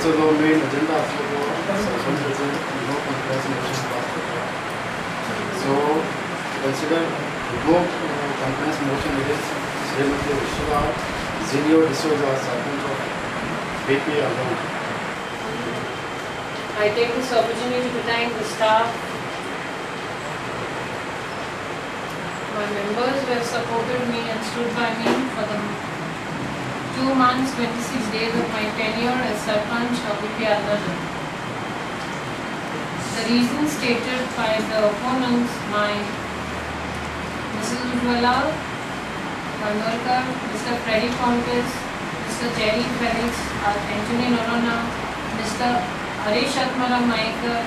आजचो जो main agenda आसलो तो सरपंचाचे नो कॉन्फिडन्स मोशन पास करता. So consider no confidence motion against Shrimati Ursula Zelio D'Souza, sarpanch of BP Aldona. I take this opportunity to thank the staff, my members who have supported me and stood by me for the 2 months, 26 days of my tenure as Sarpanch of BP Aldona. The reasons stated by the opponents, my Mrs. Ujwala Kandolkar, Mr. Freddy Fontes, Mr. Jerry Felix, Anthony Norona, Mr. Harish Atmara Maikar,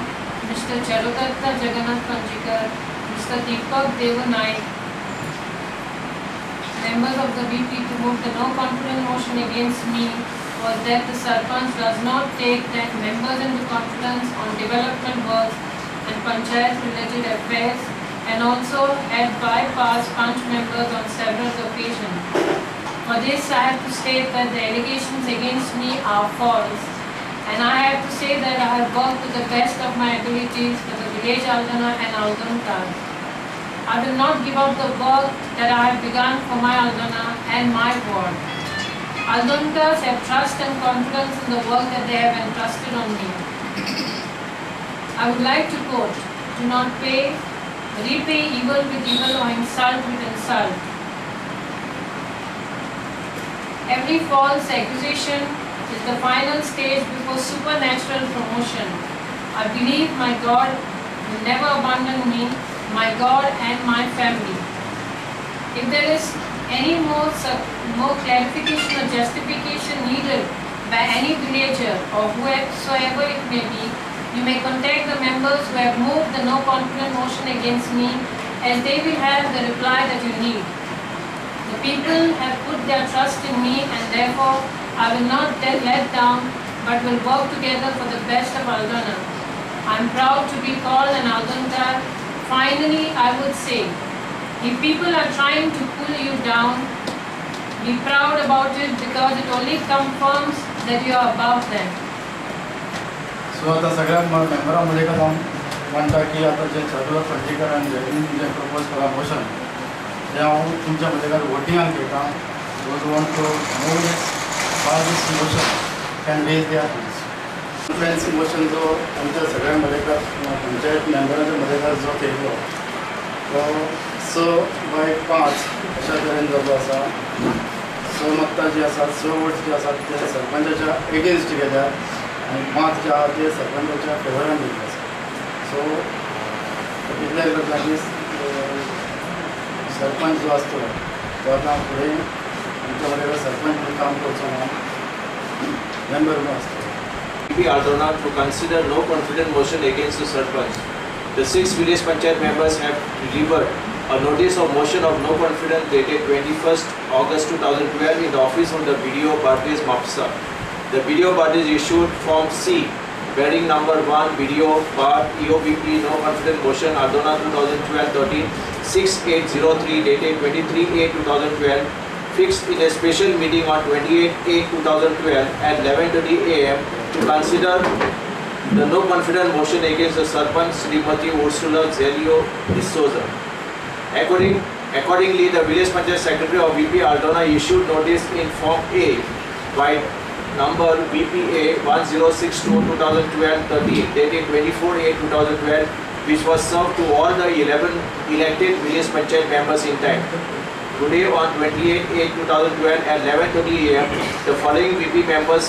Mr. Charudatta Jagannath Panjikar, Mr. Deepak Devanayk, members of the BP to move the no confidence motion against me was that the Sarpanch does not take that members into confidence on development works and panchayat related affairs, and also had bypassed Panch members on several occasions. For this I have to state that the allegations against me are false, and I have to say that I have worked to the best of my abilities for the village Aldona and Aldona. I will not give up the work that I have begun for my Aldona and my ward. Aldonkas have trust and confidence in the work that they have entrusted on me. I would like to quote, "Do not repay evil with evil or insult with insult. Every false accusation is the final stage before supernatural promotion. I believe my God will never abandon me, my God and my family. If there is any more clarification or justification needed by any villager or whoever it may be, you may contact the members who have moved the no confidence motion against me, as they will have the reply that you need. The people have put their trust in me, and therefore I will not let down, but will work together for the best of Aldona. I am proud to be called an Aldona. Finally, I would say, if people are trying to pull you down, be proud about it, because it only confirms that you are above them." सो आता सगळ्या मेंबरांमध्ये का जाऊन म्हणटा की आता जे चंद्रकांत पंजीकर आणि जयंत जे propose करा मोशन ते हांव तुमच्या मदीं वोटिंगाक घेता. Those want to move this pass this motion can raise their hands. Confidence motion जो आमच्या सगळ्या मदेकार पंचायत मेंबरांच्या मदेकार जो केल्लो तो 6/5 अशा तरेन जाल्लो आसा. 6 मतां जी आसात, 6 वोट्स जे आसात ते सरपंचाच्या एगेन्स्ट गेल्यात आणि 5 जे आहा ते सरपंचाच्या फेवरान दिल्ले आसा. सो इतल्या लागून सरपंच जो असतो तो आता फुडें आमच्या मदेकार सरपंच म्हणून काम करचो ना, मेंबर म्हणून असतो. BP Aldona to consider no confidence motion against the Sarpanch. The 6 village panchayat members have delivered a notice of motion of no confidence dated 21st August 2012 in the office of the BDO Bhartiya Mapsa. The BDO Bhartiya issued Form C bearing number 1 BDO Bar EOBP no confidence motion Aldona 2012-13 6803 dated 23/8/2012, fixed in a special meeting on 28/8/2012 at 11:30 AM to consider the no confidence motion against the Sarpanch Srimati Ursula Zelio D'Souza. Accordingly, the village panchayat secretary of BP Aldona issued notice in Form A by number BPA 1062/2012-13 dated 24/8/2012, which was served to all the 11 elected village panchayat members in time. Today on 28/8/2012 at 11:30 AM, the following BP members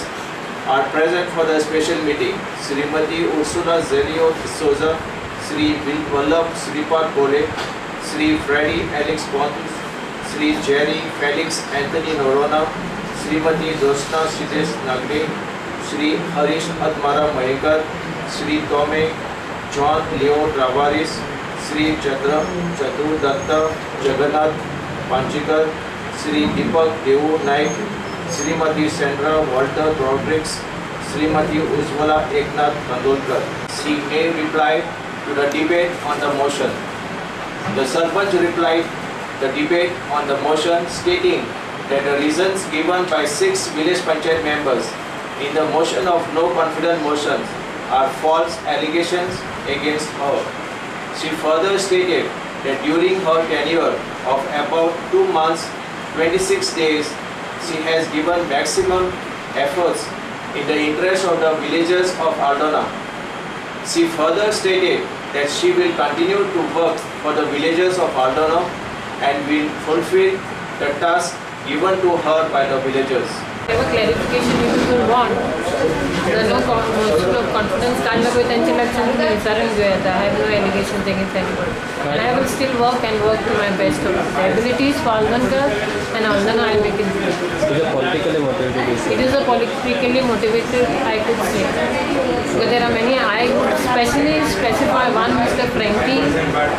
are present for the special meeting: Srimati Ursula Zelio D'Souza, Sri Vallabh Sripad Bole, Sri Freddy Alex Pontus, Sri Jerry Felix Anthony Norona, Srimati Josna Sidesh Nagre, Sri Harish Atmara Maikar, Sri Tome John Leo Travaris, Sri Charudatta Jagannath Panjikar, Sri Deepak Devanayk, Srimati Sandra Walter Brodricks, Srimati Ujwala Eknath Kandolkar. She may reply to the debate on the motion. The Sarpanch replied the debate on the motion, stating that the reasons given by 6 village panchayat members in the motion of no confidence motion are false allegations against her. She further stated that during her tenure of about 2 months, 26 days, she has given maximum efforts in the interest of the villagers of Aldona. She further stated that she will continue to work for the villagers of Aldona and will fulfill the task given to her by the villagers. Whatever clarification you people want, the no motion of confidence काढलं पाहिजे त्यांच्या लक्षात मी विचारून घेऊया आता. I have no allegations against anybody. And I will still work and work to my best of my abilities for Alvankar and Aldana I will make it good. It is a politically motivated. It is a politically motivated, I could say. Because there are many, I would specially specify one, Mr. Frankie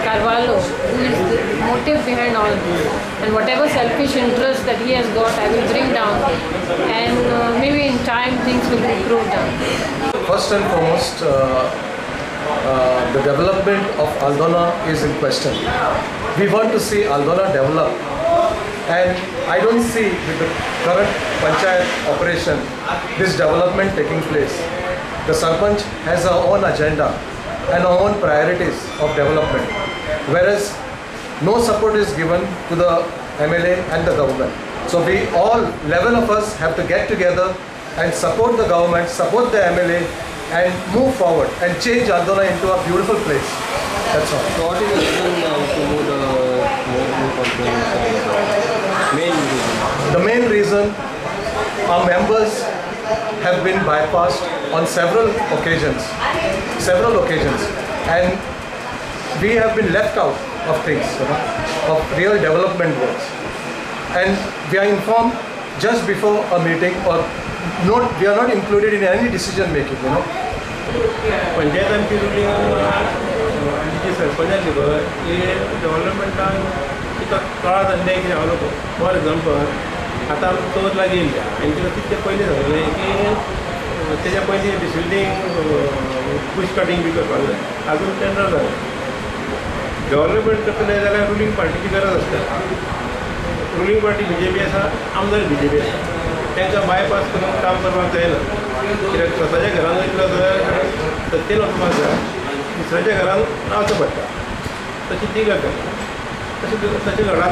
Carvalho, who is the motive behind all this. And whatever selfish interest that he has got, I will bring down. And maybe in time things will be improved down. First and foremost, the development of Aldona is in question. We want to see Aldona develop, and I don't see with the current panchayat operation this development taking place. The Sarpanch has our own agenda and our own priorities of development, whereas no support is given to the MLA and the government. So we all, 11 of us, have to get together and support the government, support the MLA, and move forward and change Aldona into a beautiful place. That's all. So what is the reason to move the main reason? The main reason, our members have been bypassed on several occasions, and we have been left out of things, of real development works. And we are informed just before a meeting, or not, we are not included in any decision making, पंचायतांची ruling आमची जी सरपंच आसली पळय ही डेव्हलपमेंटान तिका कळत आसलें कितें हांव नको. फॉर एग्जाम्पल आतां आमी चवथ लागीं येयल्या आनी तिका कितें पयलीं सांगलें की तेच्या पयलीं डिसिल्डिंग बुश कटींग बी करपाक जाय. आजून टेंडर जालें. डेव्हलपमेंट करतले जाल्यार रुलींग पार्टीची गरज आसता. रुलींग पार्टी BJP आसा, आमदार BJP आसा. तांकां बायपास करून काम करपाक जायना. कित्याक स्वताच्या घरान वयतलो जाल्यार सत्तेन वचपाक जाय, दुसऱ्याच्या घरान रावचें पडटा. तशी ती गजाल तशें घडना.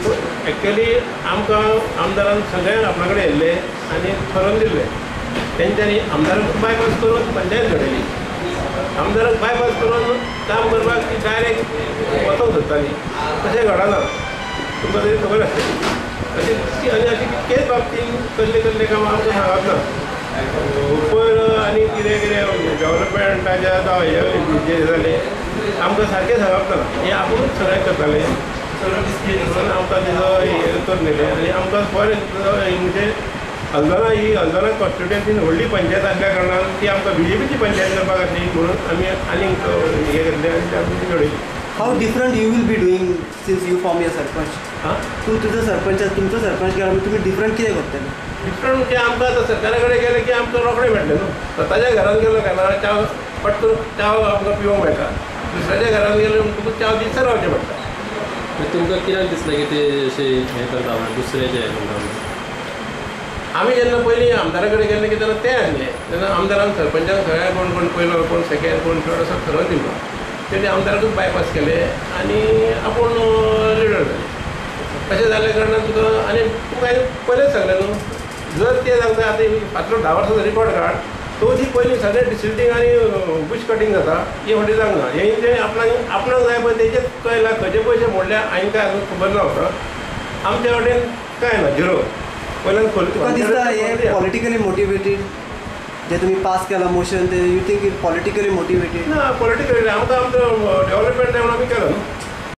पूण एक्चुअली आमकां आमदारान सगळ्यांक आपणा कडेन येयल्ले आनी थारोवन दिल्लें. तेंच्यांनी आमदाराक बायपास करून पंचायत घडयली. आमदाराक बायपास करून काम करपाक ती डायरेक्ट वचोंक सोदताली. तशें घडना. तुमकां तरी खबर आसतली. अशी आनी अशी कितकेच बाबतींत कसले कामां आमकां सांगप ना. पयर आनी कितें कितें डेव्हलपमेंटाच्या जे जालें आमकां सारकें सांगप ना. हें आपुणूच सगळें करताले. म्हणून आमकां तेजो हें करून दिलें. आनी आमकां फॉर म्हणजे Aldona ही Aldona कॉन्स्टिट्युएन्सीन व्हडली पंचायत आसल्या कारणान ती आमकां BJPची पंचायत करपाक आसली म्हणून आमी आनीक हें केल्लें आनी ती आमी घडयली. How different you will be doing since you form your sarpanch? तूं तुजो सरपंच तुमचो सरपंच केला तुमी डिफरंट कितें करतले? डिफरंट म्हणजे आमकां आतां सरकारा कडेन गेले की आमकां रोखडें मेळटलें न्हू. स्वताच्या घरान गेलो केन्ना च्या पटकन च्या आमकां पिवंक मेळटा. दुसऱ्याच्या घरान गेलो तुका च्या दिसता रावचें पडटा. तुमकां कित्याक दिसलें की ते अशें हें करता दुसऱ्याचें हें करता? आमी जेन्ना पयलीं आमदारा कडेन गेल्ले की तेन्ना तें आसलें. तेन्ना आमदारान सरपंचाक सगळ्या कोण पयलो कोण सेकेंड कोण थर्ड असो थारोवन दिलो. तेणी आमदाराकूच बायपास केलें आनी आपूण लिडर जालें. अशें जाल्ल्या कारणान तुका आनी तुका हांवें पयलेंच सांगलें न्हू. जर तें सांगता आतां फाटलो 10 वर्साचो रिकॉर्ड काड तो जी पयलीं सगळें डिसिल्टींग आनी बुश कटींग जाता ही फावटी जावंक ना. हें जें आपणाक जाय पळय तेचेच कळयलां खंयचे पयशे मोडल्या हांवें काय अजून खबर ना म्हाका. आमच्या वाटेन कांय ना झिरो. पयल्यान तुका दिसता हें पॉलिटिकली मोटिवेटेड जे तुम्ही पास केला मोशन ते you think it politically motivated? ना पॉलिटिकली आमकां आमचो डेव्हलपमेंट म्हणून आमी केलो न्हू.